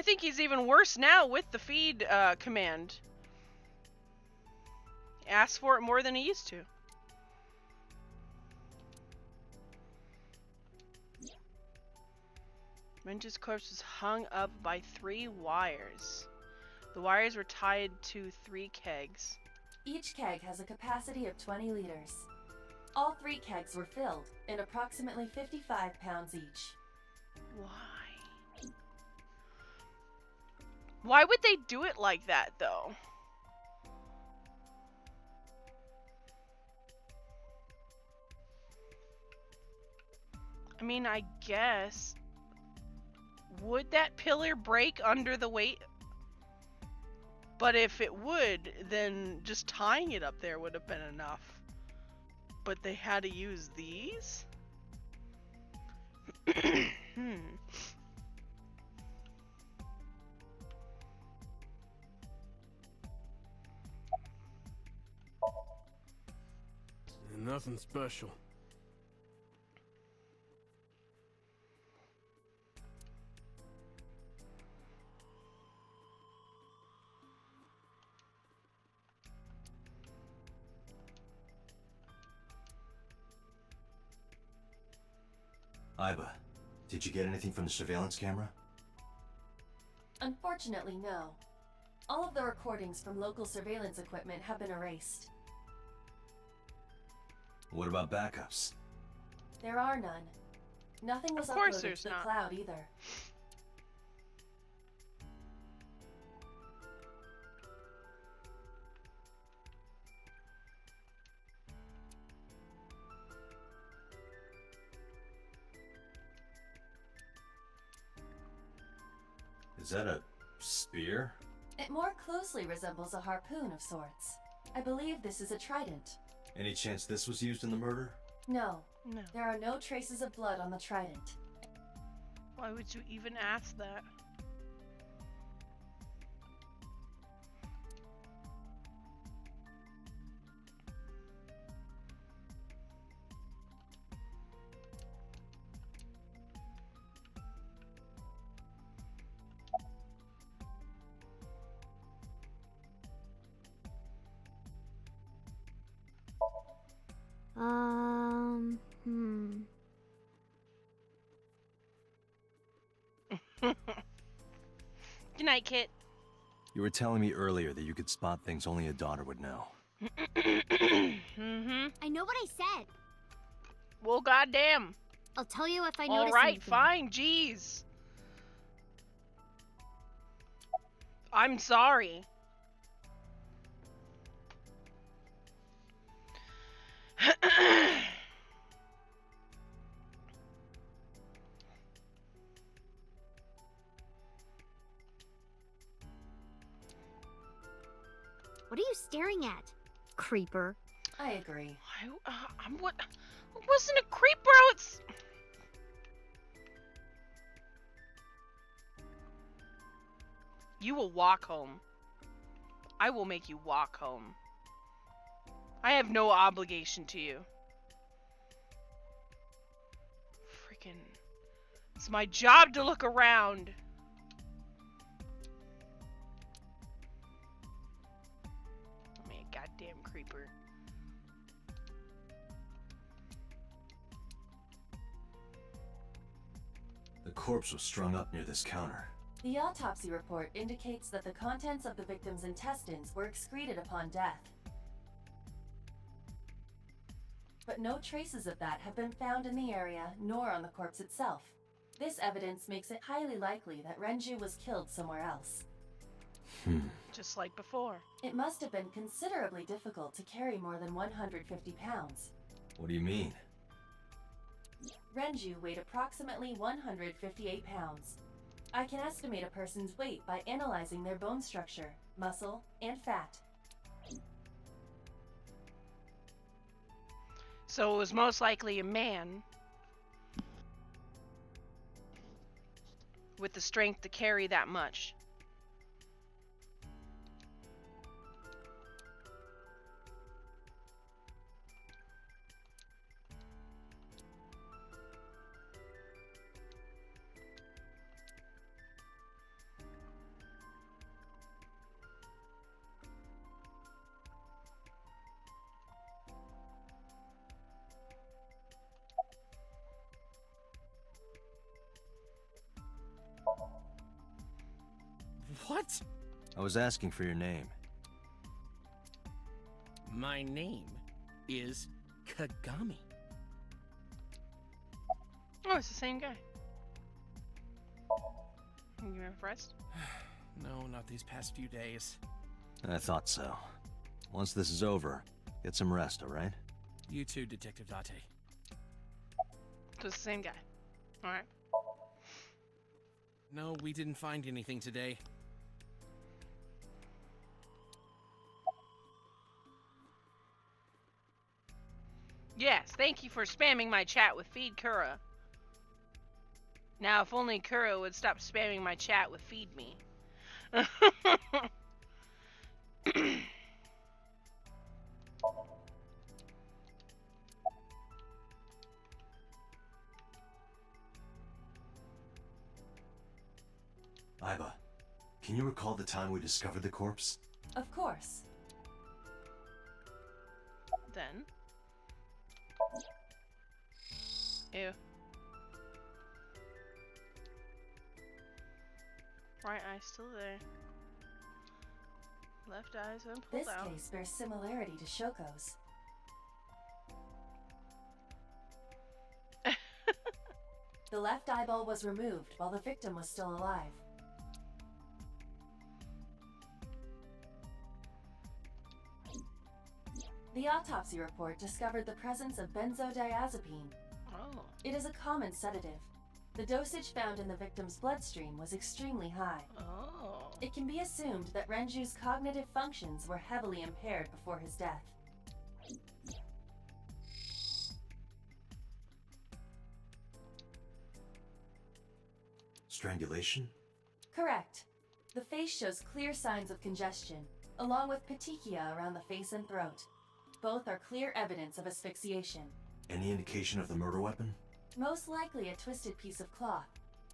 I think he's even worse now with the feed command. Asks for it more than he used to. Renji's corpse was hung up by 3 wires. The wires were tied to 3 kegs. Each keg has a capacity of 20 liters. All 3 kegs were filled, in approximately 55 pounds each. Why? Why would they do it like that, though? I mean, I guess... Would that pillar break under the weight? But if it would, then just tying it up there would have been enough. But they had to use these? Nothing special. Iba, did you get anything from the surveillance camera? Unfortunately, no. All of the recordings from local surveillance equipment have been erased. What about backups? There are none. Nothing was uploaded to the cloud either. Is that a spear? It more closely resembles a harpoon of sorts. I believe this is a trident. Any chance this was used in the murder? No. No. There are no traces of blood on the trident. Why would you even ask that? Good night, Kit. You were telling me earlier that you could spot things only a daughter would know. Mm-hmm. I know what I said. Well, goddamn. I'll tell you if I notice Alright, anything. fine, jeez. I'm sorry. What are you staring at, creeper? I agree. I'm what? It wasn't a creeper. It's. You will walk home. I will make you walk home. I have no obligation to you. Freaking. It's my job to look around. I mean, goddamn creeper. The corpse was strung up near this counter. The autopsy report indicates that the contents of the victim's intestines were excreted upon death. But no traces of that have been found in the area, nor on the corpse itself. This evidence makes it highly likely that Renju was killed somewhere else. Just like before. It must have been considerably difficult to carry more than 150 pounds. What do you mean? Renju weighed approximately 158 pounds. I can estimate a person's weight by analyzing their bone structure, muscle, and fat. So it was most likely a man with the strength to carry that much. I was asking for your name. My name is Kagami. Oh, it's the same guy. You have rest? No, not these past few days. I thought so. Once this is over, get some rest, alright? You too, Detective Date. So it's the same guy. Alright. No, we didn't find anything today. Yes, thank you for spamming my chat with Feed Kura. Now, if only Kura would stop spamming my chat with Feed Me. Aiba, can you recall the time we discovered the corpse? Of course. Then. Ew. Right eye still there. Left eye's been pulled This out. case bears similarity to Shoko's. The left eyeball was removed while the victim was still alive. The autopsy report discovered the presence of benzodiazepine. Oh. It is a common sedative. The dosage found in the victim's bloodstream was extremely high. Oh. It can be assumed that Renju's cognitive functions were heavily impaired before his death. Strangulation? Correct. The face shows clear signs of congestion, along with petechia around the face and throat. Both are clear evidence of asphyxiation. Any indication of the murder weapon? Most likely a twisted piece of cloth.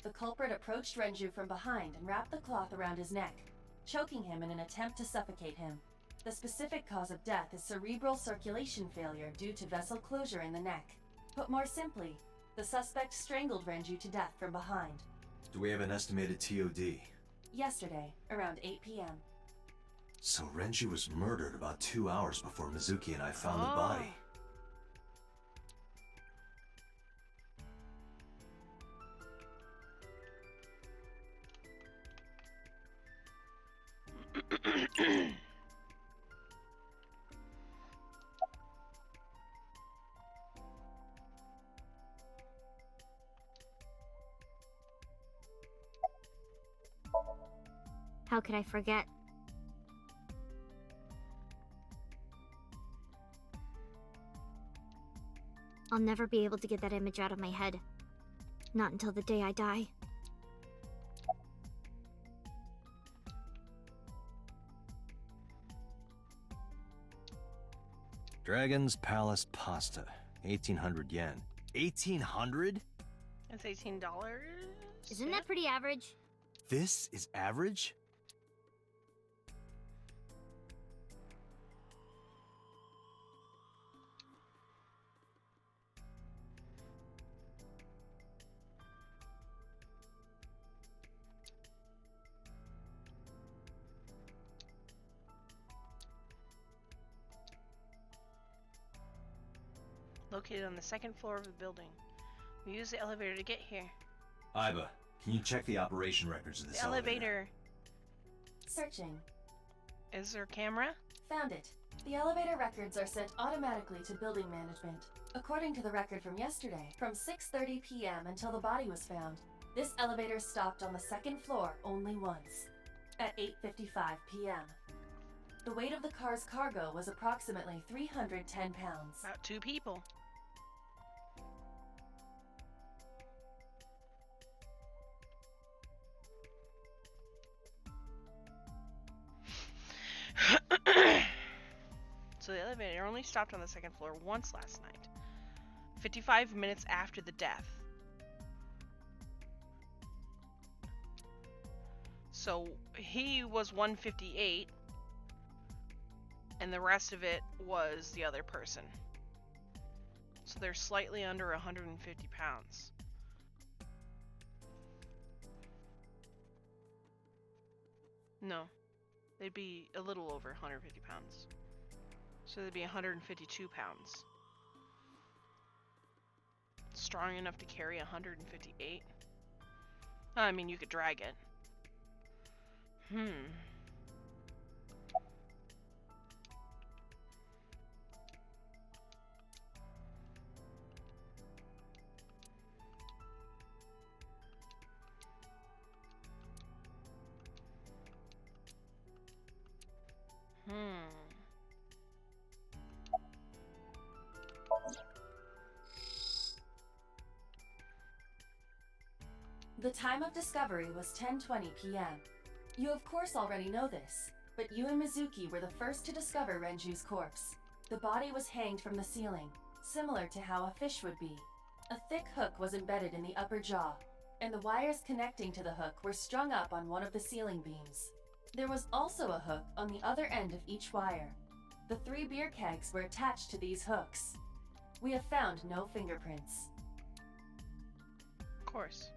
The culprit approached Renju from behind and wrapped the cloth around his neck, choking him in an attempt to suffocate him. The specific cause of death is cerebral circulation failure due to vessel closure in the neck. Put more simply, the suspect strangled Renju to death from behind. Do we have an estimated TOD? Yesterday, around 8 p.m. So Renji was murdered about 2 hours before Mizuki and I found the Oh. body. How could I forget? I'll never be able to get that image out of my head. Not until the day I die. Dragon's Palace Pasta. 1,800 yen. 1,800? That's $18. Isn't that pretty average? This is average? Located on the second floor of the building. We use the elevator to get here. Aiba, can you check the operation records of this The elevator. Searching. Is there a camera? Found it. The elevator records are sent automatically to building management. According to the record from yesterday, from 6:30 p.m. until the body was found, this elevator stopped on the second floor only once, at 8:55 p.m. The weight of the car's cargo was approximately 310 pounds. About 2 people. So the elevator only stopped on the second floor once last night. 55 minutes after the death. So he was 158, and the rest of it was the other person. So they're slightly under 150 pounds. No. They'd be a little over 150 pounds. So they'd be 152 pounds. Strong enough to carry 158? I mean, you could drag it. The time of discovery was 10:20 p.m. You of course already know this, but you and Mizuki were the first to discover Renju's corpse. The body was hanged from the ceiling, similar to how a fish would be. A thick hook was embedded in the upper jaw, and the wires connecting to the hook were strung up on one of the ceiling beams. There was also a hook on the other end of each wire. The 3 beer kegs were attached to these hooks. We have found no fingerprints. Of course.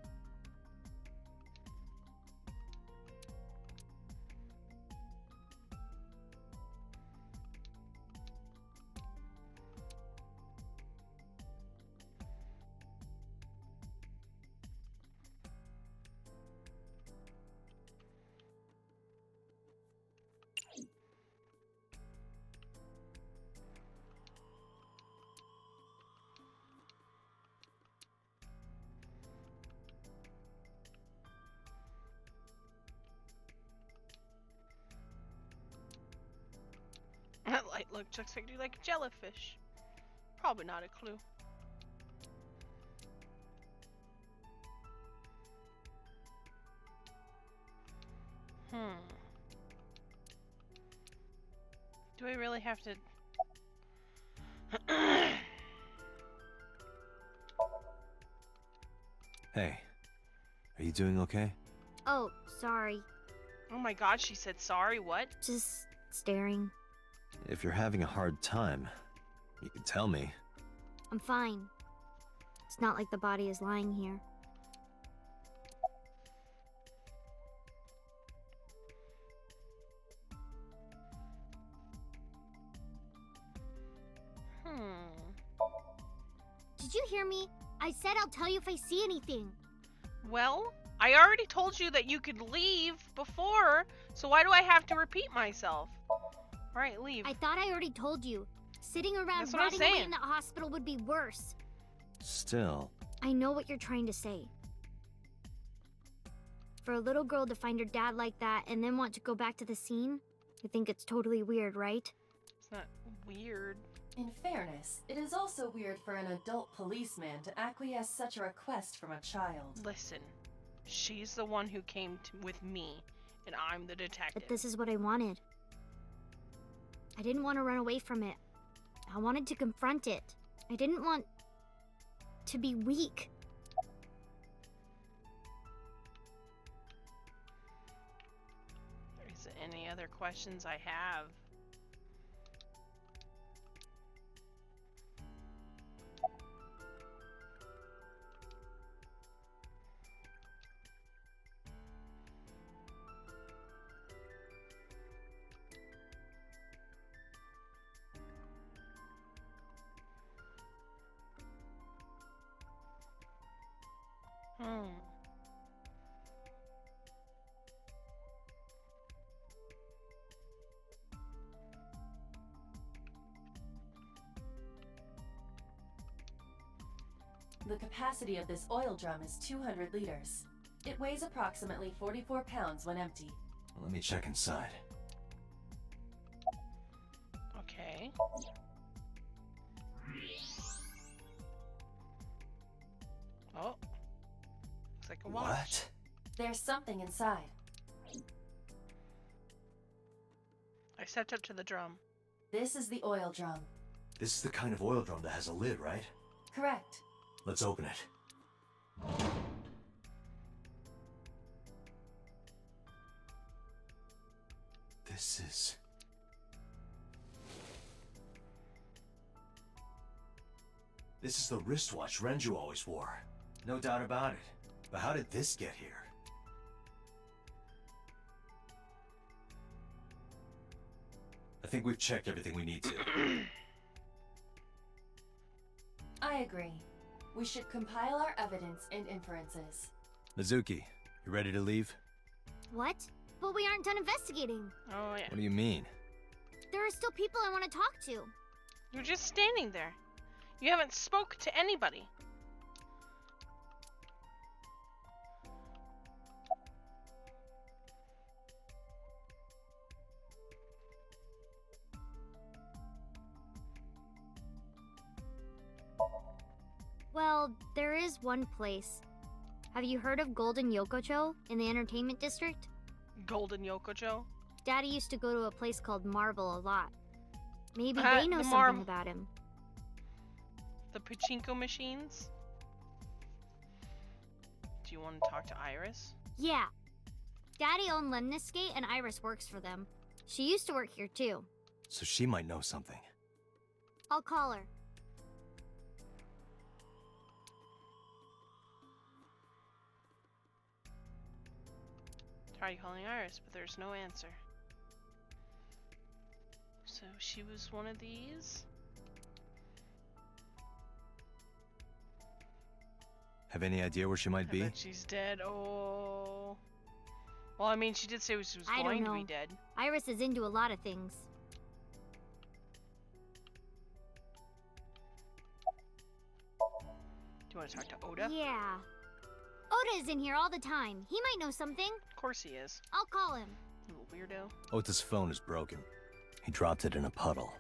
That light looks exactly like a jellyfish. Probably not a clue. Do I really have to... Hey, are you doing okay? Oh, sorry. Oh my god, she said sorry, what? Just staring. If you're having a hard time, you can tell me. I'm fine. It's not like the body is lying here. Did you hear me? I said I'll tell you if I see anything. Well, I already told you that you could leave before, so why do I have to repeat myself? Alright, leave. I thought I already told you. Sitting around That's what I'm rotting away saying. in the hospital would be worse. Still. I know what you're trying to say. For a little girl to find her dad like that and then want to go back to the scene, you think it's totally weird, right? It's not weird. In fairness, it is also weird for an adult policeman to acquiesce such a request from a child. Listen, she's the one who came with me, and I'm the detective. But this is what I wanted. I didn't want to run away from it. I wanted to confront it. I didn't want to be weak. Is there any other questions I have? The capacity of this oil drum is 200 liters. It weighs approximately 44 pounds when empty. Well, let me check inside. Okay. Oh. Looks like a watch. What? There's something inside. I stepped up to the drum. This is the oil drum. This is the kind of oil drum that has a lid, right? Correct. Let's open it. This is... This is the wristwatch Renju always wore. No doubt about it. But how did this get here? think we've checked everything we need to. I agree. We should compile our evidence and inferences. Mizuki, you ready to leave? What? But we aren't done investigating. Oh yeah. What do you mean? There are still people I want to talk to. You're just standing there. You haven't spoke to anybody. Well, there is one place. Have you heard of Golden Yokocho in the entertainment district? Golden Yokocho. Daddy used to go to a place called Marble a lot. Maybe Uh, they know the something about him. The pachinko machines. Do you want to talk to Iris? Yeah. Daddy owned Lemniscate and Iris works for them. She used to work here too. So she might know something. I'll call her. Try calling Iris, but there's no answer. So she was one of these? Have any idea where she might I be? bet she's dead. Oh. Well, I mean, she did say she was I going to don't be know. dead. Iris is into a lot of things. Do you want to talk to Oda? Yeah. Oda is in here all the time. He might know something. Of course he is. I'll call him. Little weirdo. Ota's phone is broken. He dropped it in a puddle.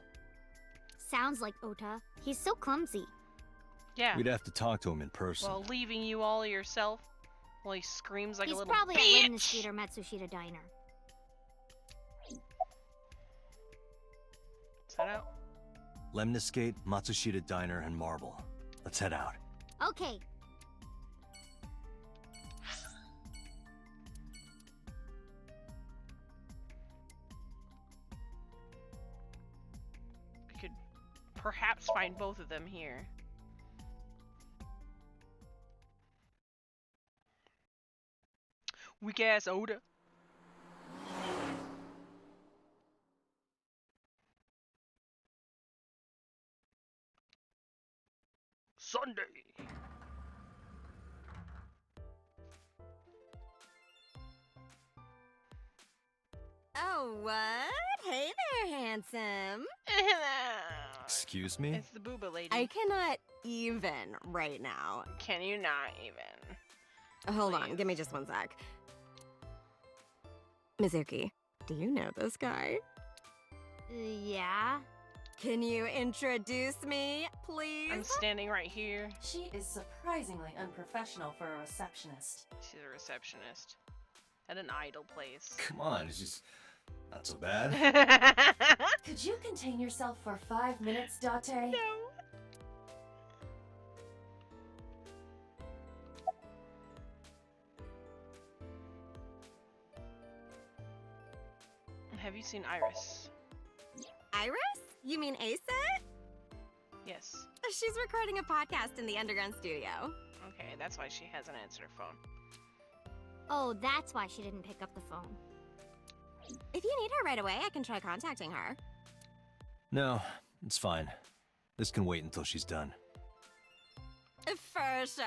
Sounds like Ota. He's so clumsy. Yeah. We'd have to talk to him in person. Well, leaving you all yourself while he screams like He's a little probably bitch. at Lemniscate or Matsushita Diner. Let's head out. Lemniscate, Matsushita Diner, and Marble. Let's head out. Okay. We could perhaps find both of them here. Weak ass Oda. Sunday. Oh, what? Hey there, handsome. Excuse me? It's the booba lady. I cannot even right now. Can you not even? Hold on, Please. give me just one sec. Mizuki, do you know this guy? Yeah. Can you introduce me, please? I'm standing right here. She is surprisingly unprofessional for a receptionist. She's a receptionist at an idol place. Come on, it's just not so bad. Could you contain yourself for 5 minutes, Date? No. Have you seen Iris? Iris? You mean Asa? Yes. She's recording a podcast in the underground studio. Okay, that's why she hasn't answered her phone. Oh, that's why she didn't pick up the phone. If you need her right away, I can try contacting her. No, it's fine. This can wait until she's done. For sure.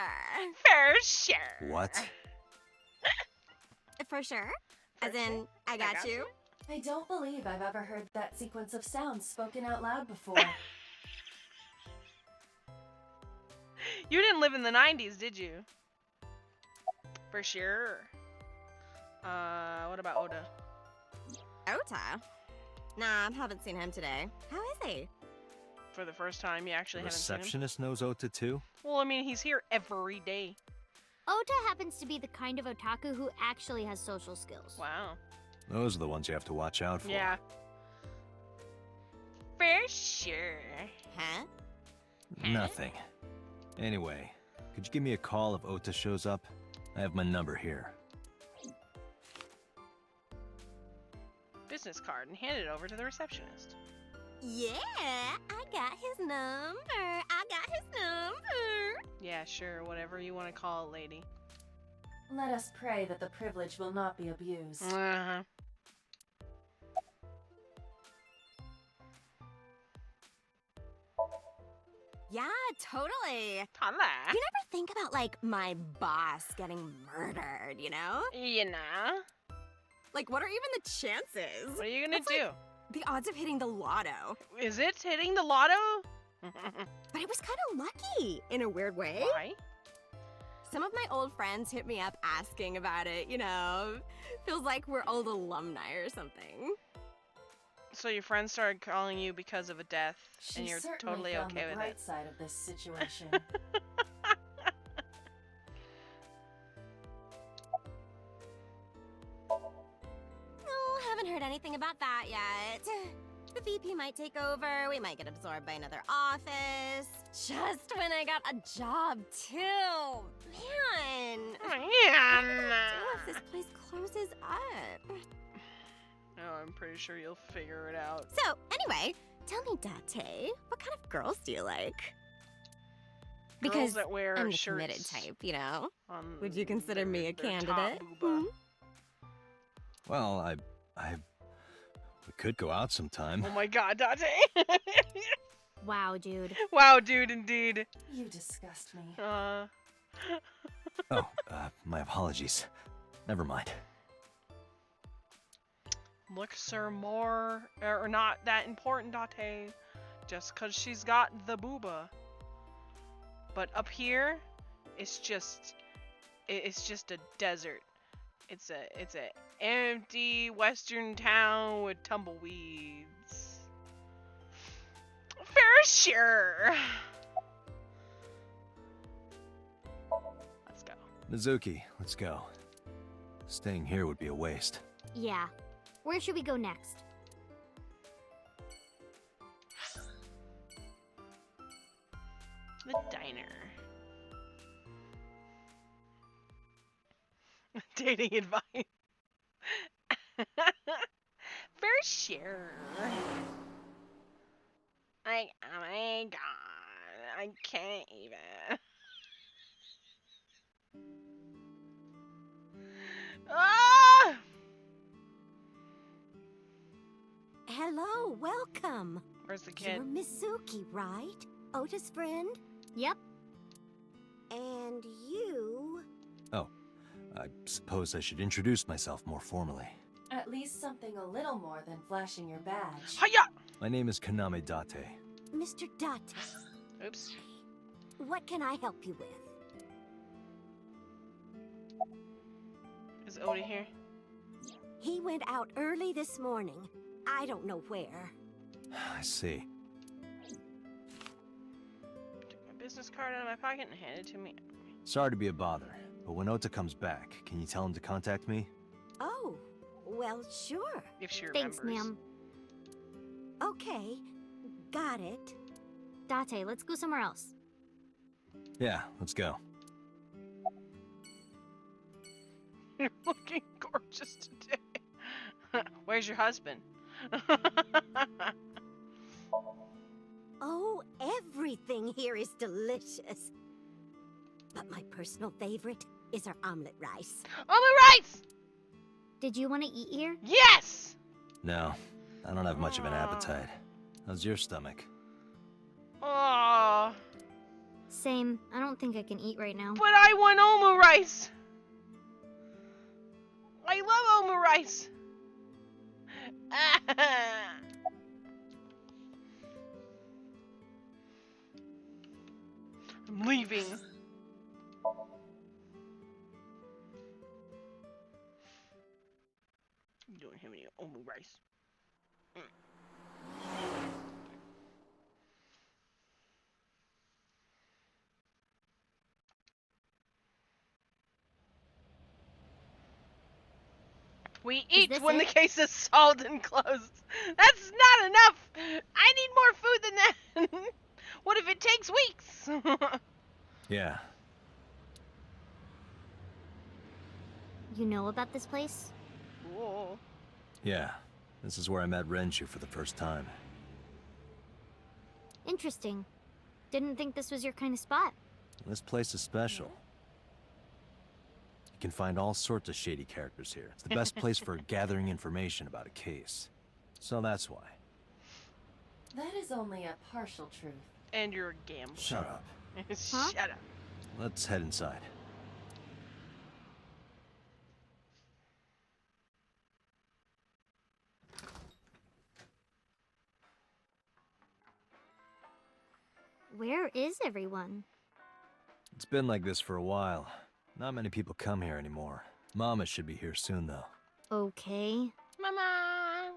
For sure. What? For sure? For As in, sure. I got you? I don't believe I've ever heard that sequence of sounds spoken out loud before. You didn't live in the 90s, did you? For sure. What about Oda? Ota? Nah, haven't seen him today. How is he? For the first time, you actually The haven't seen him? receptionist knows Ota too? Well, I mean, he's here every day. Ota happens to be the kind of otaku who actually has social skills. Wow. Those are the ones you have to watch out for. Yeah. For sure. Huh? Nothing. Anyway, could you give me a call if Ota shows up? I have my number here. Business card and hand it over to the receptionist. Yeah, I got his number. I got his number. Yeah, sure, whatever you want to call it, lady. Let us pray that the privilege will not be abused. Uh-huh. Yeah, totally. Holla. You never think about, like, my boss getting murdered, you know? You know? Like, what are even the chances? What are you gonna That's do? like the odds of hitting the lotto. Is it hitting the lotto? But it was kind of lucky, in a weird way. Why? Some of my old friends hit me up asking about it, you know? Feels like we're old alumni or something. So your friends started calling you because of a death, She and you're certainly totally found okay the with bright it. side of this situation. No, haven't heard anything about that yet. The VP might take over, we might get absorbed by another office. Just when I got a job, too. Man. What do if this place closes up? Oh, I'm pretty sure you'll figure it out. So, anyway, tell me, Date, what kind of girls do you like? Girls Because that wear I'm the shirts committed type, you know? on Would you consider me a their top candidate? booba. Hmm? Well, we could go out sometime. Oh my god, Dante! Wow, dude. Wow, dude, indeed. You disgust me. Oh, my apologies. Never mind. Looks are more, or not that important, Date. Just cause she's got the booba. But up here, it's just a desert. It's a empty western town with tumbleweeds. For sure. Let's go. Mizuki, let's go. Staying here would be a waste. Yeah. Where should we go next? The diner. Dating advice. For sure. Like, oh my god, I can't even. Ah! Hello, welcome. Where's the kid? You're Mizuki, right? Ota's friend? Yep. And you... Oh, I suppose I should introduce myself more formally. At least something a little more than flashing your badge. Hiya! My name is Kaname Date. Mr. Date, Oops. what can I help you with? Is Oda here? He went out early this morning. I don't know where. I see. Took my business card out of my pocket and handed it to me. Sorry to be a bother, but when Ota comes back, can you tell him to contact me? Oh, well, sure. If she remembers. Thanks, ma'am. Okay, got it. Date, let's go somewhere else. Yeah, let's go. You're looking gorgeous today. Where's your husband? Oh, everything here is delicious. But my personal favorite is our omelet rice. Oh, my rice! Did you want to eat here? Yes! No, I don't have much of an appetite. How's your stomach? Oh, Same. I don't think I can eat right now. but I want Omu rice. I love Omu rice. I'm leaving. You don't have any Omu rice. We eat this when the it? case is solved and closed. That's not enough. I need more food than that. What if it takes weeks? Yeah, You know about this place? Cool. yeah. This is where I met Renshu for the first time. Interesting. Didn't think this was your kind of spot. This place is special. You can find all sorts of shady characters here. It's the best place for gathering information about a case. So that's why. That is only a partial truth. And you're a gambler. Shut up. Huh? Shut up. Let's head inside. Where is everyone? It's been like this for a while. Not many people come here anymore. Mama should be here soon, though. Okay. Mama!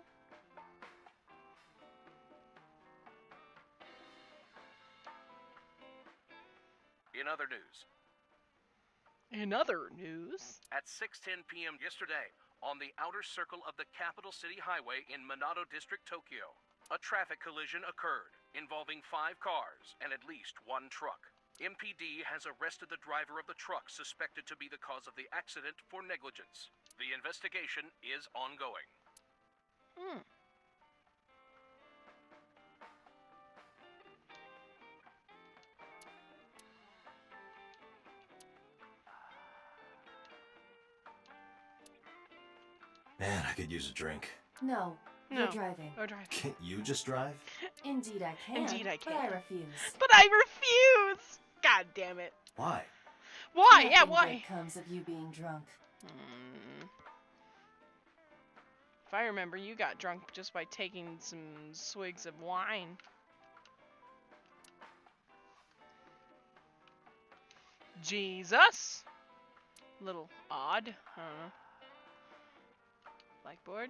In other news, In other news, at 6:10 p.m. yesterday, on the outer circle of the Capital City Highway in Minato District, Tokyo, a traffic collision occurred involving 5 cars and at least 1 truck. MPD has arrested the driver of the truck suspected to be the cause of the accident for negligence. The investigation is ongoing. hmm. Man, I could use a drink. No, No. you're driving. Go drive. Can't you just drive? Indeed I can. Indeed I But I can. refuse. But I refuse! God damn it. Why? Why? Yeah, Nothing why? good comes of you being drunk. If I remember, you got drunk just by taking some swigs of wine. Jesus! Little odd. I don't know. Blackboard.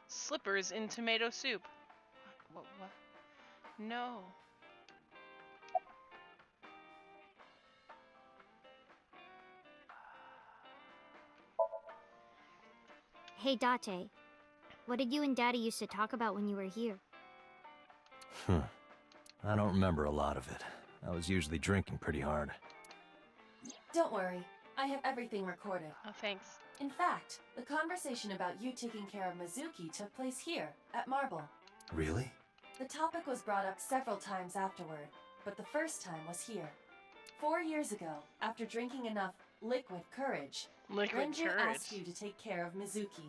Slippers in tomato soup. What? No. Hey, Date. What did you and Daddy used to talk about when you were here? I don't remember a lot of it. I was usually drinking pretty hard. Don't worry. I have everything recorded. Oh, thanks. In fact, the conversation about you taking care of Mizuki took place here, at Marble. Really? The topic was brought up several times afterward, but the first time was here. 4 years ago, after drinking enough liquid courage, Liquid Renju courage. asked you to take care of Mizuki.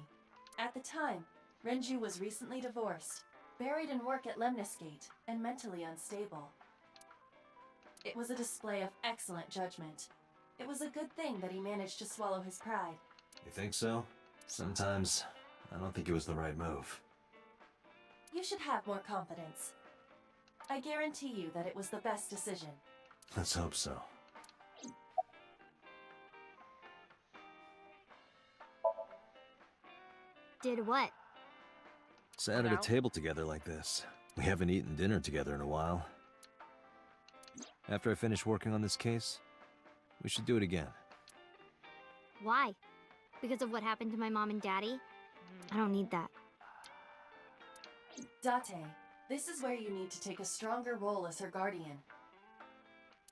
At the time, Renju was recently divorced, buried in work at Lemniscate, and mentally unstable. It was a display of excellent judgment. It was a good thing that he managed to swallow his pride. You think so? Sometimes, I don't think it was the right move. You should have more confidence. I guarantee you that it was the best decision. Let's hope so. Did what? Sat at a out. table together like this. We haven't eaten dinner together in a while. After I finish working on this case, we should do it again. Why? Because of what happened to my mom and Daddy? I don't need that. Date, this is where you need to take a stronger role as her guardian.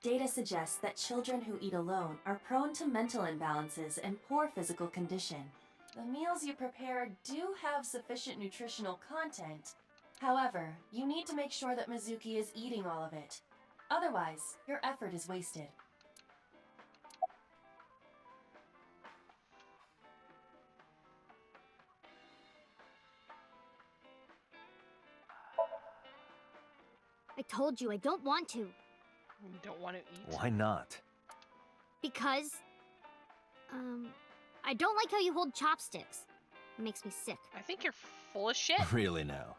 Data suggests that children who eat alone are prone to mental imbalances and poor physical condition. The meals you prepare do have sufficient nutritional content. However, you need to make sure that Mizuki is eating all of it. Otherwise, your effort is wasted. I told you I don't want to. You don't want to eat? Why not? Because, I don't like how you hold chopsticks. It makes me sick. I think you're full of shit. Really now.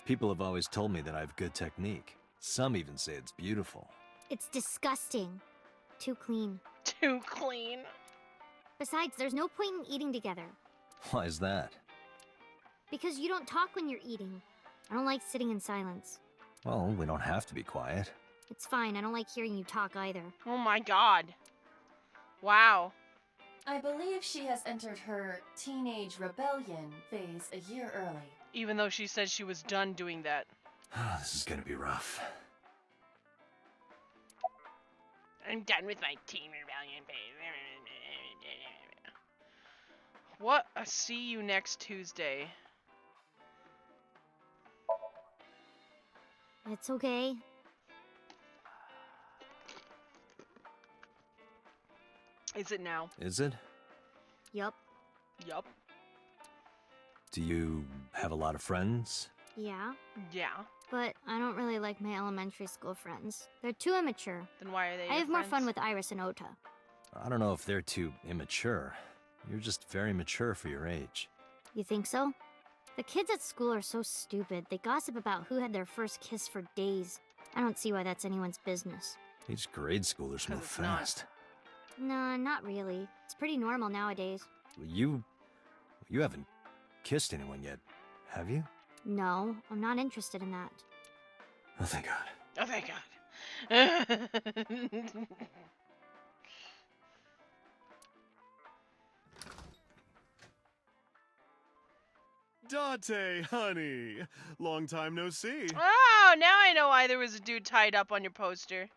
People have always told me that I have good technique. Some even say it's beautiful. It's disgusting. Too clean. Too clean. Besides, there's no point in eating together. Why is that? Because you don't talk when you're eating. I don't like sitting in silence. Well, we don't have to be quiet. It's fine, I don't like hearing you talk either. Oh my god. Wow. I believe she has entered her teenage rebellion phase a year early. Even though she said she was done doing that. This is gonna be rough. I'm done with my teen rebellion phase. What? I see you next Tuesday. It's okay. Is it now? Is it? Yup. Yup. Do you have a lot of friends? Yeah, Yeah. but I don't really like my elementary school friends. They're too immature. Then why are they I your have more fun friends? with Iris and Ota. I don't know if they're too immature. You're just very mature for your age. You think so? The kids at school are so stupid. They gossip about who had their first kiss for days. I don't see why that's anyone's business. These grade schoolers move it's not. fast. Nah, not really. It's pretty normal nowadays. You haven't kissed anyone yet, have you? No, I'm not interested in that. Oh, thank God. Oh, thank God. Date, honey. Long time no see. Oh, now I know why there was a dude tied up on your poster.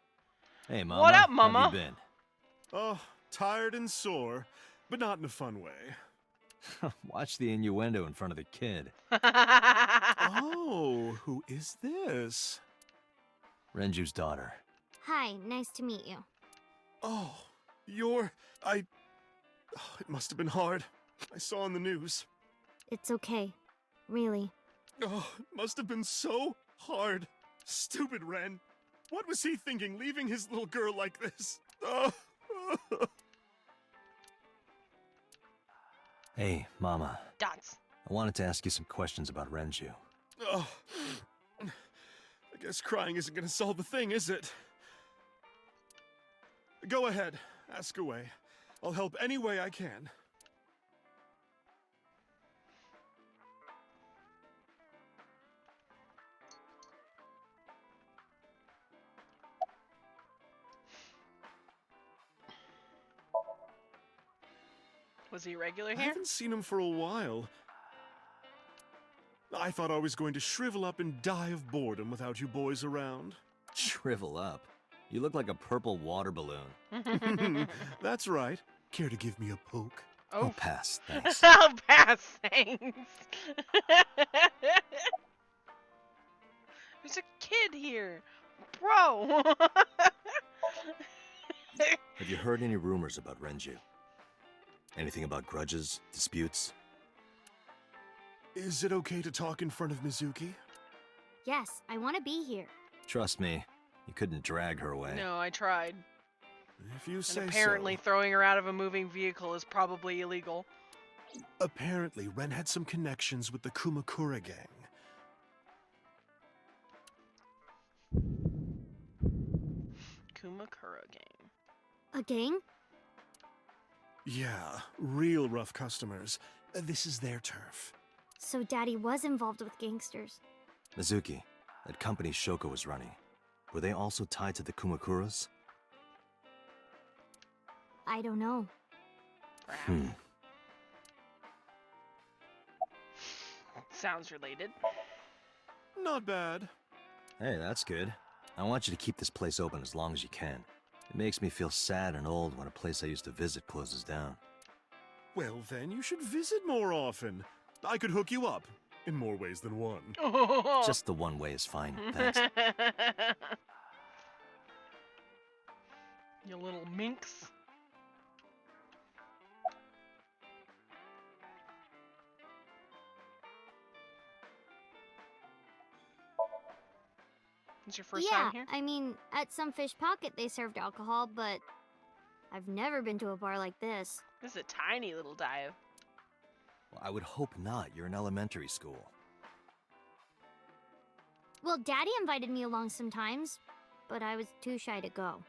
Hey, Mama. What up, How Mama? have you been? Oh, tired and sore, but not in a fun way. Watch the innuendo in front of the kid. Oh, who is this? Renju's daughter. Hi, nice to meet you. Oh, it must have been hard. I saw on the news. It's okay. Really. Oh, it must have been so hard. Stupid Ren. What was he thinking, leaving his little girl like this? Oh. Hey, Mama. Dots. I wanted to ask you some questions about Renju. Oh. I guess crying isn't gonna solve the thing, is it? Go ahead, ask away. I'll help any way I can. Was he regular I here? haven't seen him for a while. I thought I was going to shrivel up and die of boredom without you boys around. Shrivel up. You look like a purple water balloon. That's right. Care to give me a poke? Oh, I'll pass, thanks. I'll pass, thanks. There's a kid here. Bro. Have you heard any rumors about Renju? Anything about grudges, disputes? Is it okay to talk in front of Mizuki? Yes, I want to be here. Trust me, you couldn't drag her away. No, I tried. If you say And apparently so. throwing her out of a moving vehicle is probably illegal. Apparently, Ren had some connections with the Kumakura gang. Kumakura game. A gang? Yeah, real rough customers. This is their turf. So Daddy was involved with gangsters. Mizuki, that company Shoko was running, were they also tied to the Kumakuras? I don't know. Sounds related. Not bad. Hey, that's good. I want you to keep this place open as long as you can. It makes me feel sad and old when a place I used to visit closes down. Well, then you should visit more often. I could hook you up, in more ways than one. Just the one way is fine, thanks. You little minx. Is your first yeah, time here? I mean, at some fish pocket they served alcohol, but I've never been to a bar like this. This is a tiny little dive. Well, I would hope not. You're in elementary school. Well, Daddy invited me along sometimes, but I was too shy to go.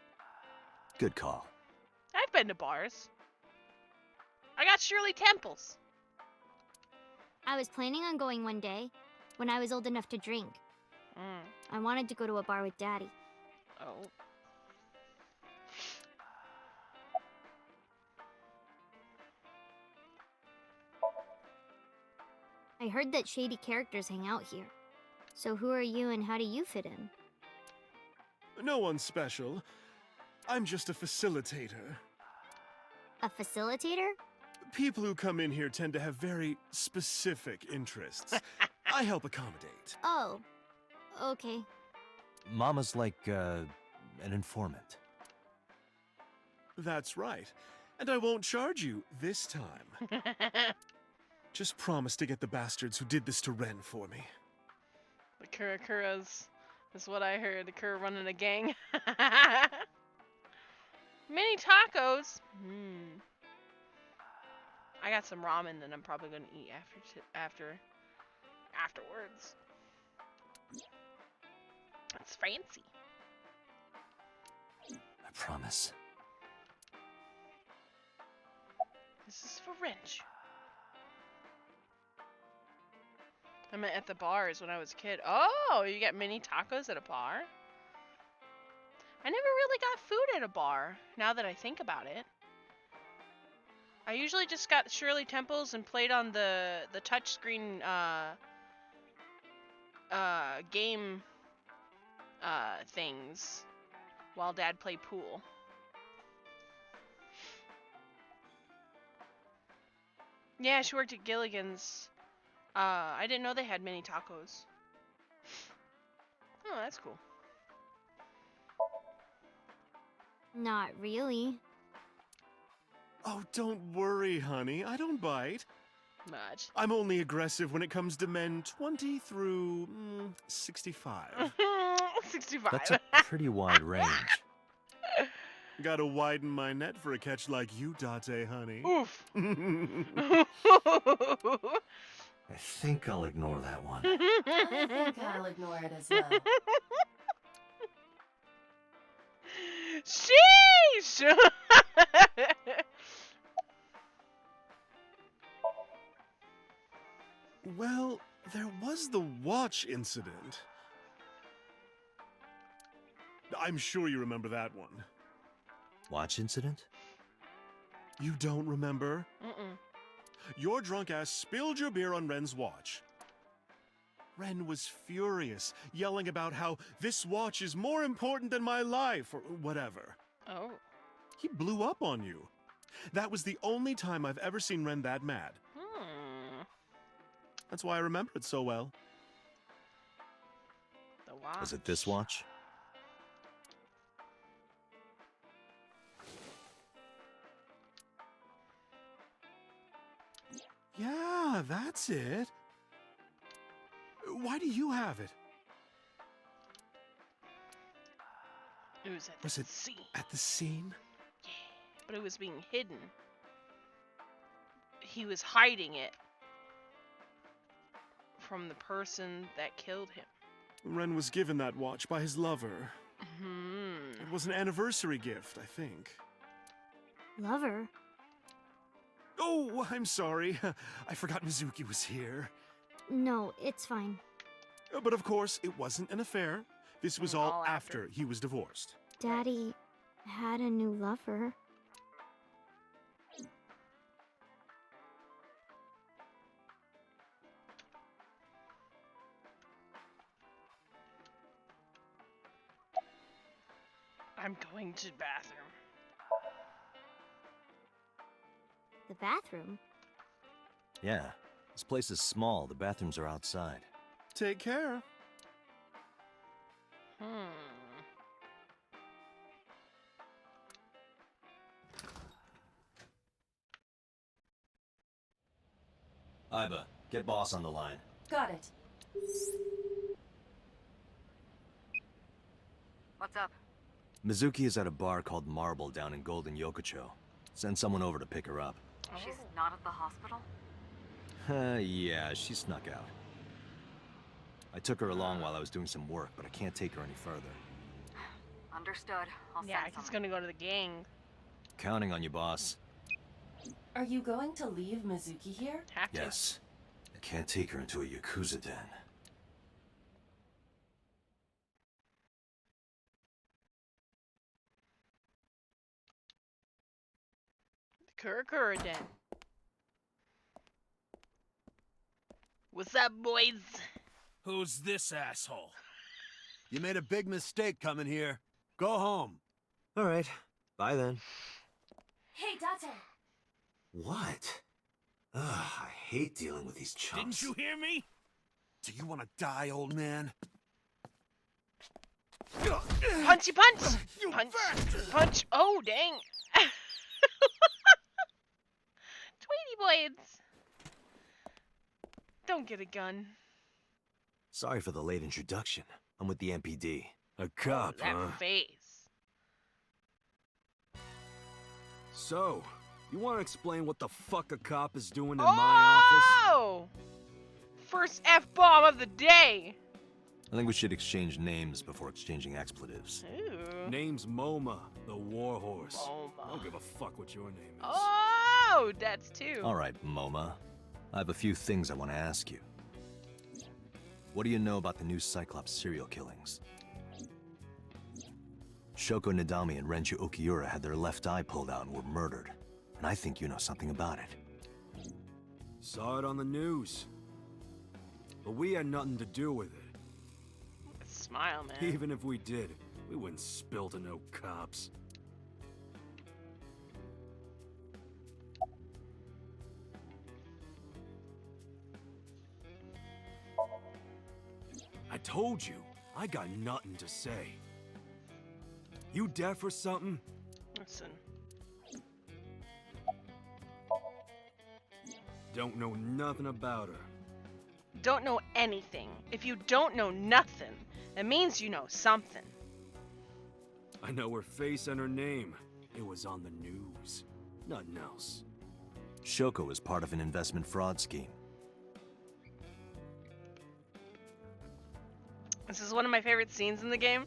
Good call. I've been to bars. I got Shirley Temples. I was planning on going one day, when I was old enough to drink. I wanted to go to a bar with Daddy. Oh. I heard that shady characters hang out here. So who are you and how do you fit in? No one special. I'm just a facilitator. A facilitator? People who come in here tend to have very specific interests. I help accommodate. Oh, okay. Mama's like, an informant. That's right. And I won't charge you this time. Just promise to get the bastards who did this to Ren for me. The Kurakuras is what I heard. The Kura running a gang. Mini tacos. I got some ramen that I'm probably gonna eat afterwards. It's fancy. I promise. This is for Wrench. I met at the bars when I was a kid. Oh, you get mini tacos at a bar? I never really got food at a bar, now that I think about it. I usually just got Shirley Temples and played on the touchscreen game things while Dad played pool. Yeah, she worked at Gilligan's. I didn't know they had mini tacos. Oh, that's cool. Not really. Oh, don't worry, honey. I don't bite. Much. I'm only aggressive when it comes to men 20 through 65. 65. That's a pretty wide range. Gotta widen my net for a catch like you, Date, honey. Oof. I think I'll ignore that one. I think I'll ignore it as well. Sheesh! Well, there was the watch incident. I'm sure you remember that one. Watch incident? You don't remember? Mm-mm. Your drunk ass spilled your beer on Ren's watch. Ren was furious, yelling about how this watch is more important than my life, or whatever. Oh. He blew up on you. That was the only time I've ever seen Ren that mad. That's why I remember it so well. The watch. Was it this watch? Yeah, that's it. Why do you have it? It was at Was the it scene. at the scene? Yeah, but it was being hidden. He was hiding it from the person that killed him. Ren was given that watch by his lover. Hmm. It was an anniversary gift, I think. Lover? Oh, I'm sorry. I forgot Mizuki was here. No, it's fine. But of course, it wasn't an affair. This was all after he was divorced. Daddy had a new lover. I'm going to the bathroom. The bathroom? Yeah. This place is small. The bathrooms are outside. Take care. Iba, get boss on the line. Got it. What's up? Mizuki is at a bar called Marble down in Golden Yokocho. Send someone over to pick her up. She's not at the hospital? Yeah, she snuck out. I took her along while I was doing some work, but I can't take her any further. Understood. I'll Yeah, send he's someone. gonna go to the gang. Counting on you, boss. Are you going to leave Mizuki here? Have to. Yes. I can't take her into a Yakuza den. Kura Den. What's up, boys? Who's this asshole? You made a big mistake coming here. Go home. All right. Bye then. Hey, Date! What? Ugh, I hate dealing with these chumps. Didn't you hear me? Do you want to die, old man? Punchy punch! Punch! Punch! Oh, dang! Tweety boys! Don't get a gun. Sorry for the late introduction. I'm with the MPD. A cop, That huh? face. So, you want to explain what the fuck a cop is doing in my office? Oh! First F-bomb of the day! I think we should exchange names before exchanging expletives. Ooh. Name's MoMA, the warhorse. MoMA. I don't give a fuck what your name is. Oh, that's two. All right, MoMA. I have a few things I want to ask you. What do you know about the new Cyclops serial killings? Shoko Nadami and Renju Okiura had their left eye pulled out and were murdered. And I think you know something about it. Saw it on the news. But we had nothing to do with it. Smile, man. Even if we did, we wouldn't spill to no cops. I told you, I got nothing to say. You deaf or something? Listen. Don't know nothing about her. Don't know anything. If you don't know nothing, that means you know something. I know her face and her name. It was on the news. Nothing else. Shoko was part of an investment fraud scheme. This is one of my favorite scenes in the game.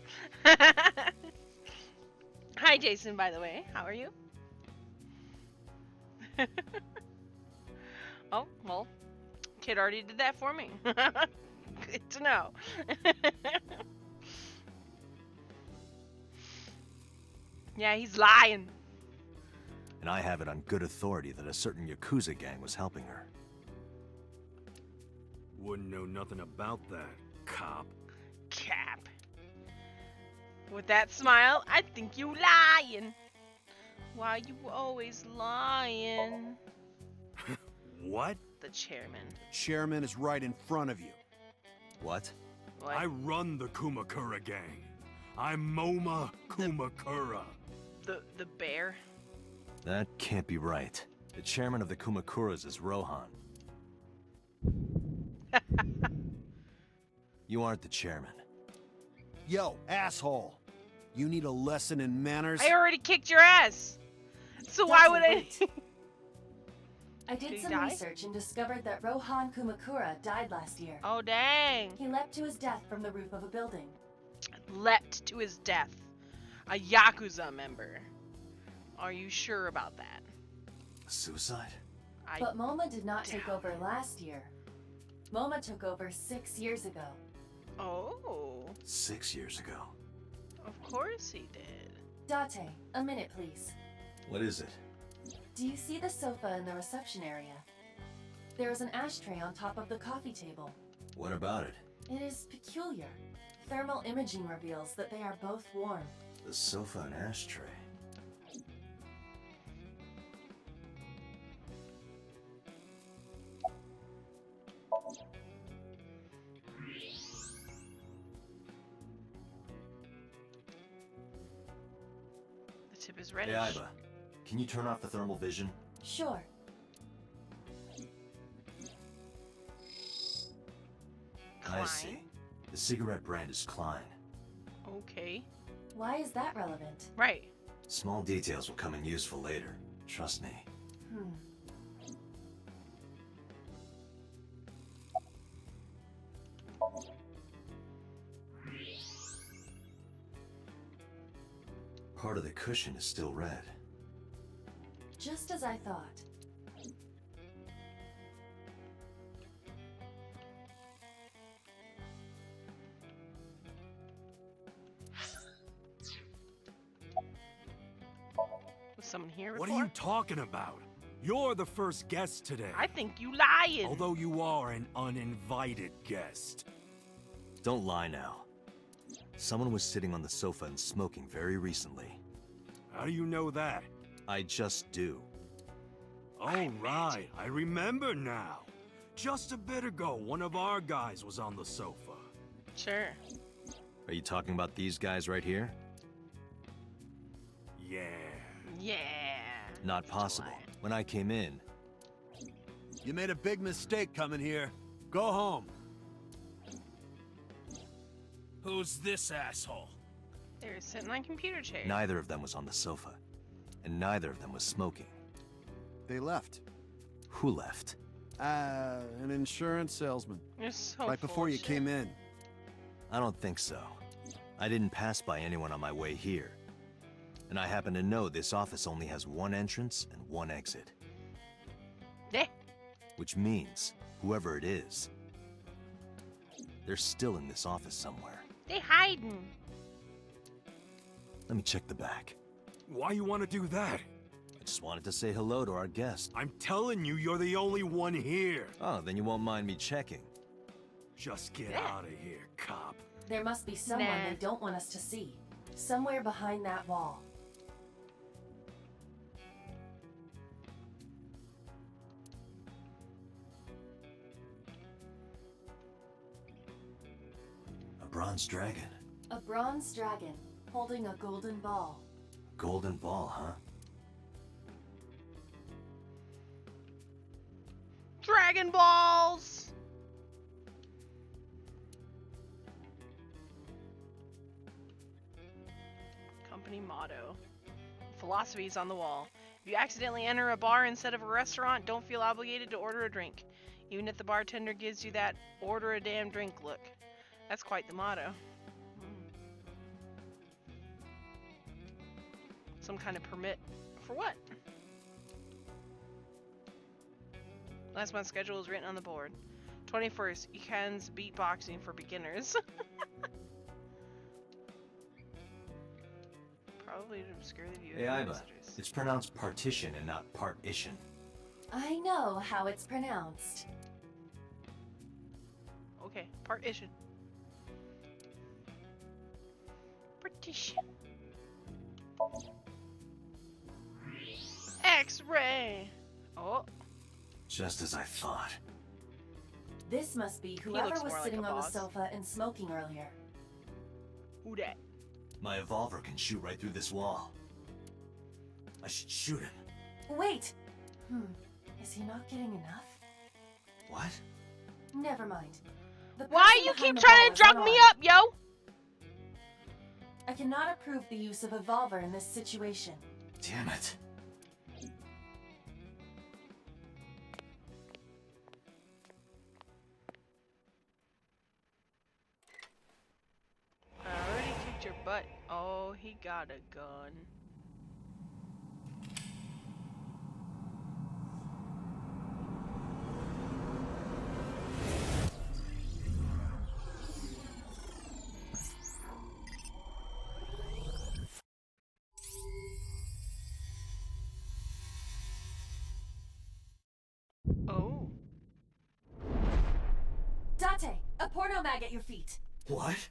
Hi, Jason, by the way. How are you? Oh, well, kid already did that for me. Good to know. Yeah, he's lying. And I have it on good authority that a certain Yakuza gang was helping her. Wouldn't know nothing about that, cop. Cap. With that smile, I think you lying. Why you always lying? What? The chairman. Chairman is right in front of you. What? What? I run the Kumakura gang. I'm MoMA Kumakura. The bear? That can't be right. The chairman of the Kumakuras is Rohan. You aren't the chairman. Yo, asshole. You need a lesson in manners? I already kicked your ass. So why would I? I Did did he some die? research and discovered that Rohan Kumakura died last year. Oh dang! He leapt to his death from the roof of a building. Leapt to his death. A Yakuza member. Are you sure about that? Suicide? But MoMA did not take over last year. MoMA took over 6 years ago. Oh. 6 years ago. Of course he did. Date, a minute please. What is it? Do you see the sofa in the reception area? There is an ashtray on top of the coffee table. What about it? It is peculiar. Thermal imaging reveals that they are both warm. The sofa and ashtray. The tip is reddish. Hey, Iba. Can you turn off the thermal vision? Sure. I see. The cigarette brand is Klein. Okay. Why is that relevant? Right. Small details will come in useful later. Trust me. Part of the cushion is still red. Just as I thought. Was someone here What before? are you talking about? You're the first guest today. I think you lying. Although you are an uninvited guest. Don't lie now. Someone was sitting on the sofa and smoking very recently. How do you know that? I just do. Oh, right. I remember now. Just a bit ago, one of our guys was on the sofa. Sure. Are you talking about these guys right here? Yeah. Yeah. Not possible. When I came in, You made a big mistake coming here. Go home. Who's this asshole? They're sitting on computer chairs. Neither of them was on the sofa. And neither of them was smoking. They left. Who left? An insurance salesman. You're so Right full before of you shit. came in. I don't think so. I didn't pass by anyone on my way here. And I happen to know this office only has one entrance and one exit. Yeah. Which means, whoever it is, they're still in this office somewhere. They hiding. Let me check the back. Why you want to do that? I just wanted to say hello to our guest. I'm telling you, you're the only one here. Oh, then you won't mind me checking. Just get Yeah. out of here, cop. There must be someone Nah. they don't want us to see. Somewhere behind that wall. A bronze dragon. A bronze dragon holding a golden ball. Golden ball, huh? Dragon Balls! Company motto. Philosophies on the wall. If you accidentally enter a bar instead of a restaurant, don't feel obligated to order a drink. Even if the bartender gives you that order a damn drink look. That's quite the motto. Some kind of permit for what? Last month's schedule is written on the board. 21st, Ikan's beatboxing for beginners. Probably to obscure the view of Hey, the Iva. visitors. It's pronounced partition and not partition. I know how it's pronounced. Okay, partition. Partition. X-ray. Oh, Just as I thought. This must be looks whoever was more like sitting a on the boss. sofa and smoking earlier. who dat? My evolver can shoot right through this wall. I should shoot him. Wait! Is he not getting enough? What? Never mind. The Why person you behind keep the trying ball to is drug me unarmed. up, yo? I cannot approve the use of Evolver in this situation. Damn it. I already kicked your butt. Oh, he got a gun. Oh. Date, a porno mag at your feet. What?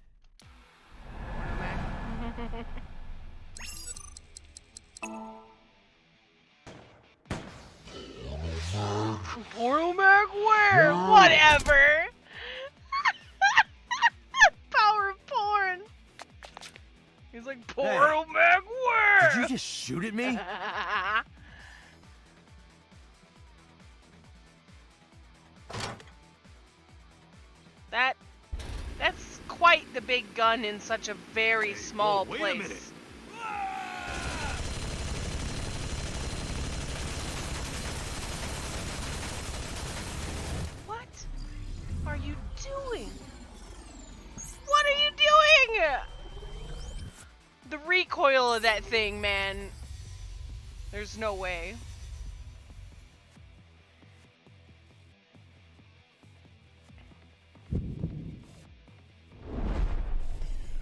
Porno mag where? Whatever. Power of porn. He's like, porno mag where? Did you just shoot at me? That's quite the big gun in such a very small wait a place. minute. What are you doing? What are you doing? The recoil of that thing, man. There's no way.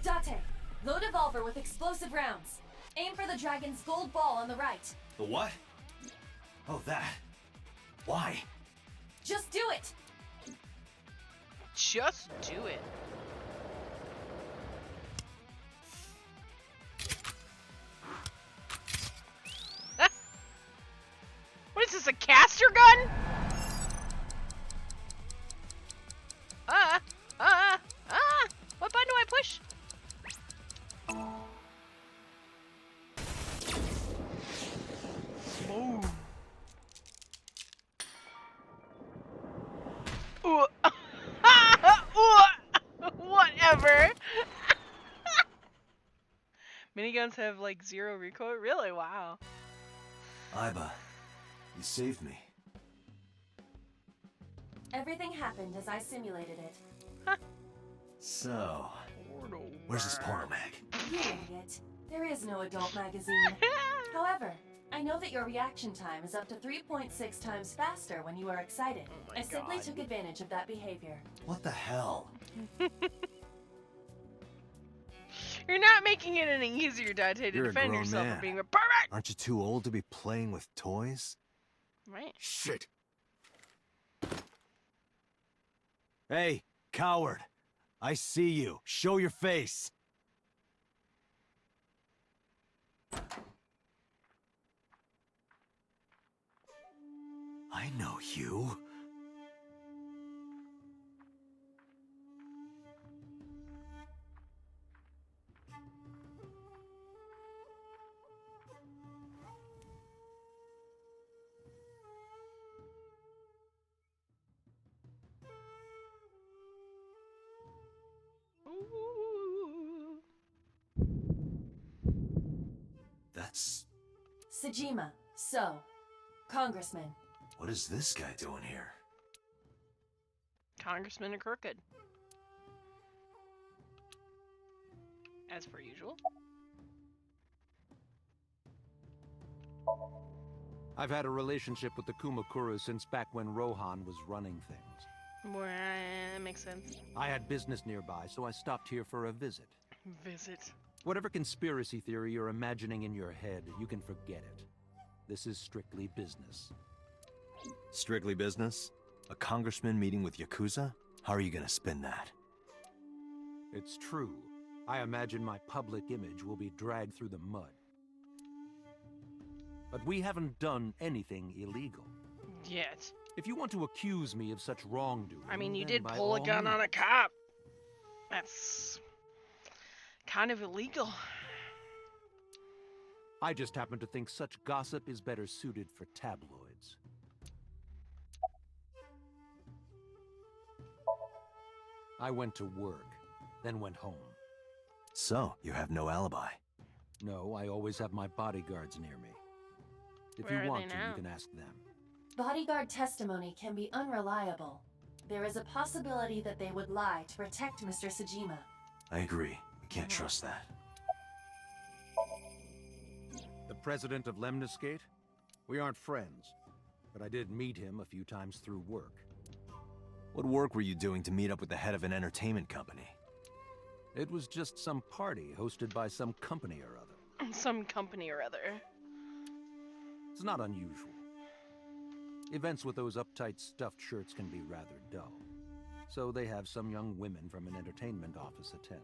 Date, load Evolver with explosive rounds. Aim for the dragon's gold ball on the right. The what? Oh, that. Why? Just do it! Just do it. What is this, a caster gun? What button do I push? Move. Whatever. Miniguns have like 0 recoil? Really? Wow. Iba, you saved me. Everything happened as I simulated it. So, where's this porno mag? You idiot. There is no adult magazine. However, I know that your reaction time is up to 3.6 times faster when you are excited. Oh I simply took advantage of that behavior. What the hell? You're not making it any easier, Date, to You're a defend grown yourself man. for being a pervert! Aren't you too old to be playing with toys? Right. Shit. Hey, coward. I see you. Show your face. I know you. Ooh. That's... Sejima, so, Congressman. What is this guy doing here? Congressman are crooked. As per usual. I've had a relationship with the Kumakuras since back when Rohan was running things. Well, that makes sense. I had business nearby, so I stopped here for a visit. Visit. Whatever conspiracy theory you're imagining in your head, you can forget it. This is strictly business. Strictly business? A congressman meeting with Yakuza? How are you gonna spin that? It's true. I imagine my public image will be dragged through the mud. But we haven't done anything illegal. Yet. If you want to accuse me of such wrongdoing, I mean, you then did by pull a all gun on a means. cop. That's kind of illegal. I just happen to think such gossip is better suited for tabloids. I went to work, then went home. So, you have no alibi. No, I always have my bodyguards near me. If Where are you they want to, now? you can ask them. Bodyguard testimony can be unreliable. There is a possibility that they would lie to protect Mr. Sejima. I agree. We can't trust that. The president of Lemniscate? We aren't friends, but I did meet him a few times through work. What work were you doing to meet up with the head of an entertainment company? It was just some party hosted by some company or other. Some company or other. It's not unusual. Events with those uptight stuffed shirts can be rather dull. So they have some young women from an entertainment office attend.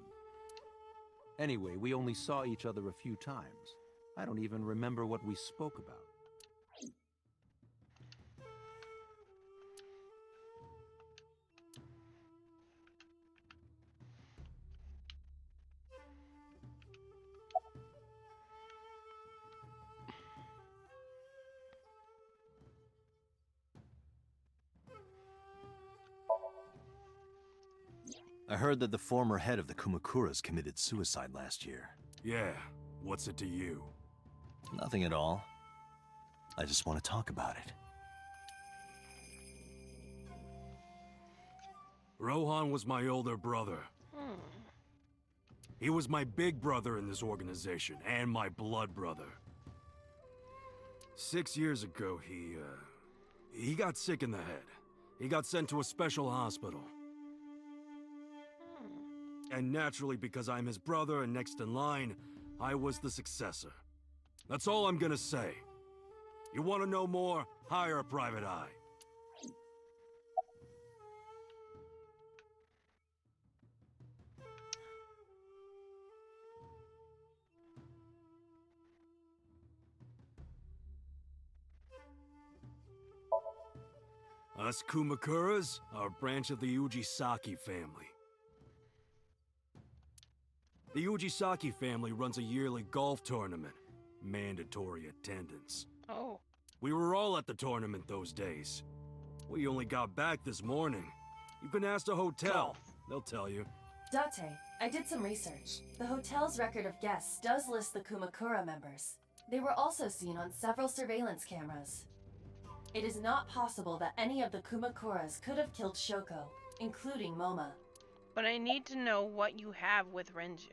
Anyway, we only saw each other a few times. I don't even remember what we spoke about. I heard that the former head of the Kumakuras committed suicide last year. Yeah, what's it to you? Nothing at all. I just want to talk about it. Rohan was my older brother. He was my big brother in this organization, and my blood brother. 6 years ago, he got sick in the head. He got sent to a special hospital. And naturally, because I'm his brother and next in line, I was the successor. That's all I'm gonna say. You want to know more? Hire a private eye. Us Kumakuras are a branch of the Ujisaki family. The Ujisaki family runs a yearly golf tournament. Mandatory attendance. Oh. We were all at the tournament those days. We only got back this morning. You can ask the hotel. Golf. They'll tell you. Date, I did some research. The hotel's record of guests does list the Kumakura members. They were also seen on several surveillance cameras. It is not possible that any of the Kumakuras could have killed Shoko, including Moma. But I need to know what you have with Renju.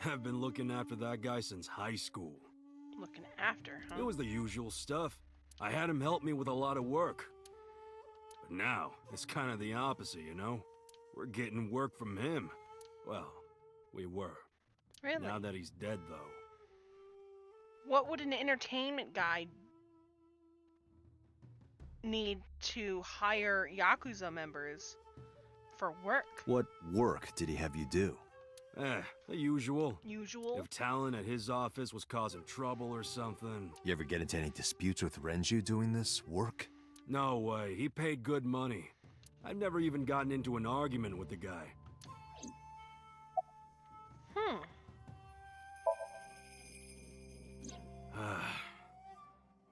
I've been looking after that guy since high school. Looking after, huh? It was the usual stuff. I had him help me with a lot of work. But now, it's kind of the opposite, you know? We're getting work from him. Well, we were. Really? Now that he's dead, though. What would an entertainment guy need to hire Yakuza members for work? What work did he have you do? The usual. Usual? If talent at his office was causing trouble or something. You ever get into any disputes with Renju doing this work? No way. He paid good money. I've never even gotten into an argument with the guy.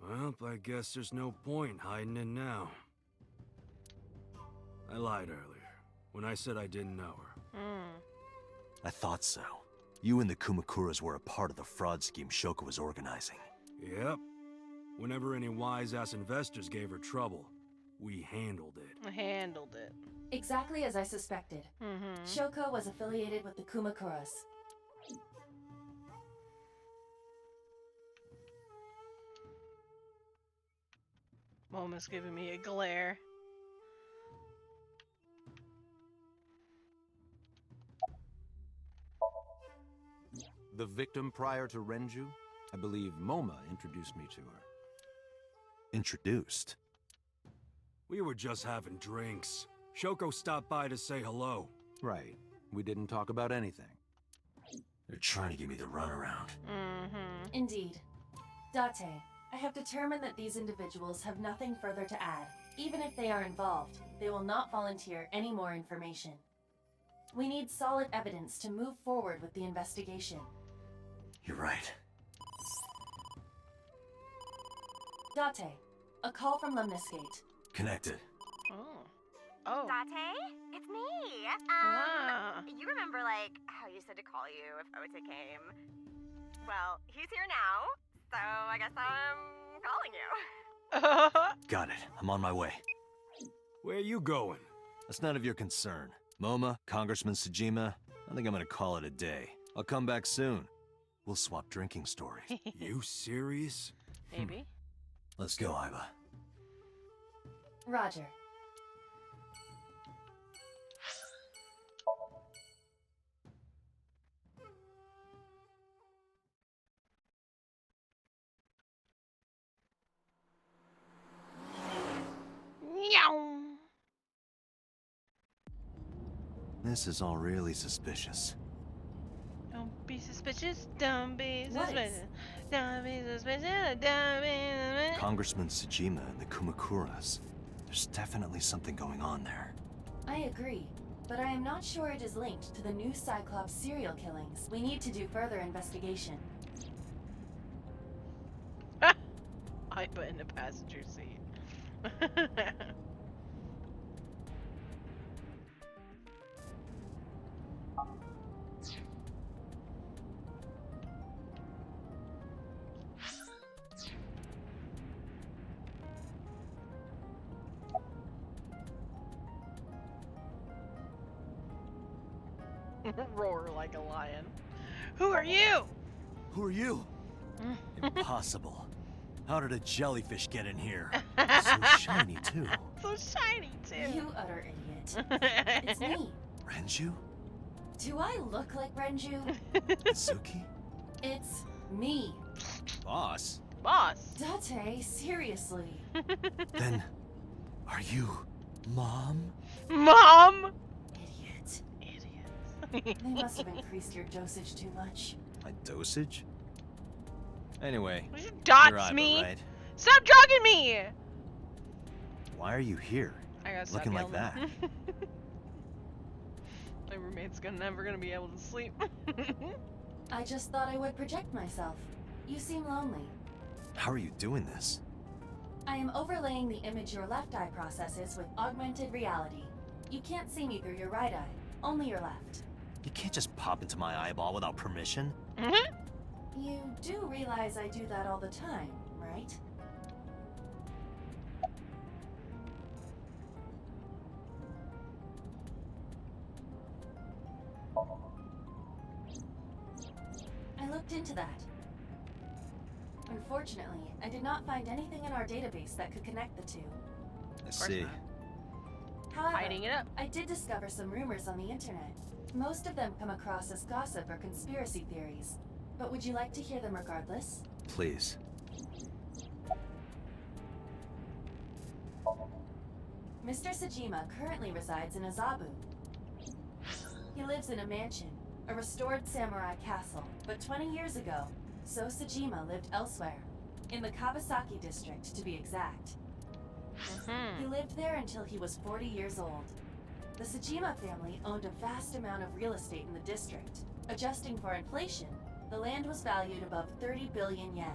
Well, I guess there's no point hiding it now. I lied earlier when I said I didn't know her. I thought so. You and the Kumakuras were a part of the fraud scheme Shoko was organizing. Yep. Whenever any wise-ass investors gave her trouble, we handled it. Handled it. Exactly as I suspected. Shoko was affiliated with the Kumakuras. Moma's giving me a glare. The victim prior to Renju? I believe Moma introduced me to her. Introduced? We were just having drinks. Shoko stopped by to say hello. Right. We didn't talk about anything. They're trying to give me the runaround. Indeed. Date, I have determined that these individuals have nothing further to add. Even if they are involved, they will not volunteer any more information. We need solid evidence to move forward with the investigation. You're right. Date, a call from Lemniscate. Connected. Oh. Date? It's me! You remember, like, how you said to call you if Ota came? Well, he's here now, so I guess I'm calling you. Got it. I'm on my way. Where are you going? That's none of your concern. Moma, Congressman Tsujima, I think I'm gonna call it a day. I'll come back soon. We'll swap drinking stories. You serious? Maybe. Let's go, Aiba. Roger. This is all really suspicious. Don't be suspicious. Don't be What suspicious. is? Don't be suspicious. Don't be suspicious. Congressman Tsujima and the Kumakuras. There's definitely something going on there. I agree, but I am not sure it is linked to the new Cyclops serial killings. We need to do further investigation. Aiba in the passenger seat. Roar like a lion. Who are you? Who are you? Impossible. How did a jellyfish get in here? So shiny, too. So shiny, too. You utter idiot. It's me. Renju? Do I look like Renju? Mizuki? It's me. Boss? Boss. Date, seriously. Then, are you Mom? Mom? Idiot. Idiots. They must have increased your dosage too much. My dosage? Anyway, You you're dots Aiba, me. right? Stop drugging me. Why are you here? I gotta stop Looking like yelling. that. My roommate's never gonna be able to sleep. I just thought I would project myself. You seem lonely. How are you doing this? I am overlaying the image your left eye processes with augmented reality. You can't see me through your right eye, only your left. You can't just pop into my eyeball without permission. You do realize I do that all the time, right? I looked into that. Unfortunately, I did not find anything in our database that could connect the two. I see. However, Hiding it up. I did discover some rumors on the internet. Most of them come across as gossip or conspiracy theories. But would you like to hear them regardless? Please. Mr. Sajima currently resides in Azabu. He lives in a mansion, a restored samurai castle, but 20 years ago, So Sajima lived elsewhere, in the Kawasaki district to be exact. He lived there until he was 40 years old. The Sajima family owned a vast amount of real estate in the district. Adjusting for inflation, the land was valued above 30 billion yen.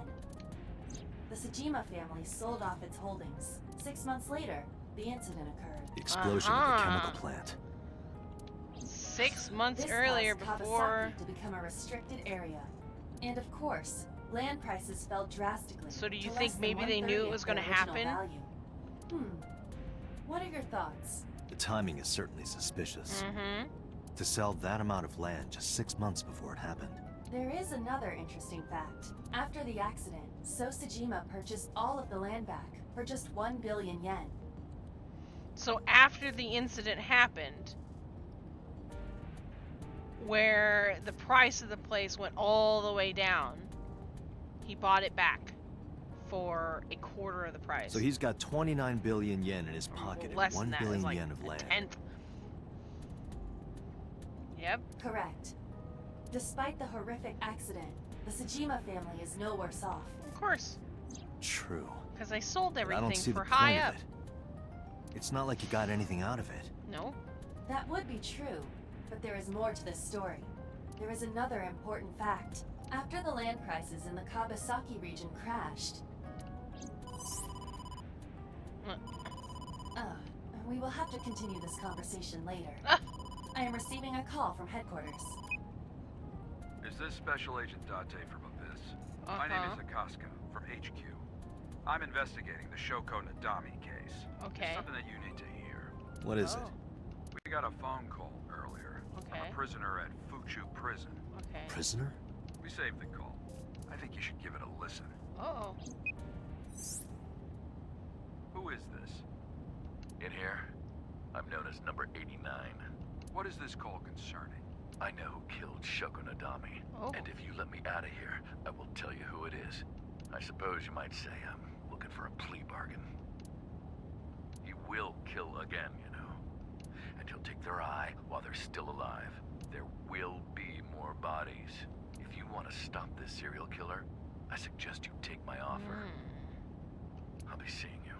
The Sajima family sold off its holdings. 6 months later, the incident occurred. The explosion of the chemical plant. 6 months This earlier caused before... Kawasaki to become a restricted area. And of course, land prices fell drastically. So do you to think less than maybe they knew it 1/30 was of going to their original happen? value. What are your thoughts? The timing is certainly suspicious. Mm-hmm. To sell that amount of land just 6 months before it happened. There is another interesting fact. After the accident, So Sajima purchased all of the land back for just 1 billion yen. So after the incident happened, where the price of the place went all the way down, he bought it back for a quarter of the price. So he's got 29 billion yen in his pocket Less and 1 than that, it billion was like yen of a land. tenth. Yep. Correct. Despite the horrific accident, the Sajima family is no worse off. Of course. True. Because they sold But I everything don't see for the high point up. of it. It's not like you got anything out of it. No. That would be true, but there is more to this story. There is another important fact. After the land prices in the Kawasaki region crashed... we will have to continue this conversation later. I am receiving a call from headquarters. Is this Special Agent Date from Abyss? My name is Akaska, from HQ. I'm investigating the Shoko Nadami case. Okay. It's something that you need to hear. What is it? We got a phone call earlier from a prisoner at Fuchu Prison. Okay. Prisoner? We saved the call. I think you should give it a listen. Uh-oh. Who is this? In here, I'm known as number 89. What is this call concerning? I know who killed Shoko Nadami. And if you let me out of here, I will tell you who it is. I suppose you might say I'm looking for a plea bargain. He will kill again, you know. And he'll take their eye while they're still alive. There will be more bodies. If you want to stop this serial killer, I suggest you take my offer. I'll be seeing you.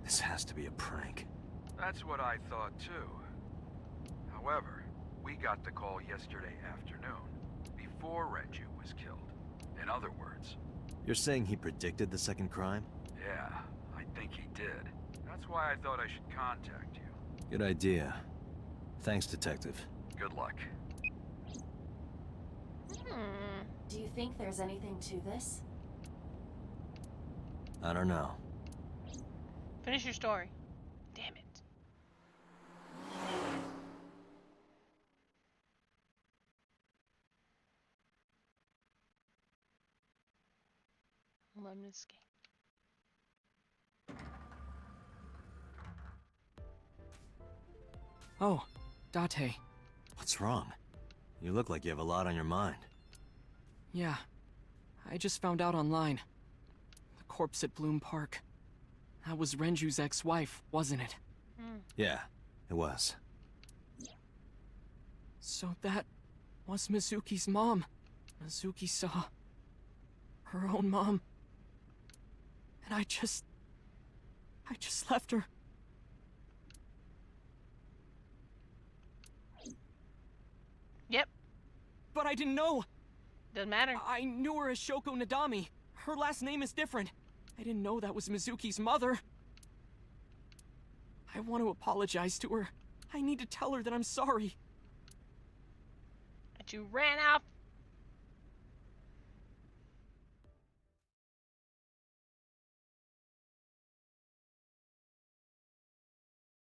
This has to be a prank. That's what I thought too. However, we got the call yesterday afternoon, before Renju was killed. In other words... You're saying he predicted the second crime? Yeah, I think he did. That's why I thought I should contact you. Good idea. Thanks, Detective. Good luck. Do you think there's anything to this? I don't know. Finish your story. Damn it. Let me escape. Oh, Date. What's wrong? You look like you have a lot on your mind. Yeah. I just found out online. The corpse at Bloom Park. That was Renju's ex-wife, wasn't it? Yeah, it was. So that was Mizuki's mom. Mizuki saw her own mom. And I just left her. Yep. But I didn't know. Doesn't matter. I knew her as Shoko Nadami. Her last name is different. I didn't know that was Mizuki's mother. I want to apologize to her. I need to tell her that I'm sorry. That you ran off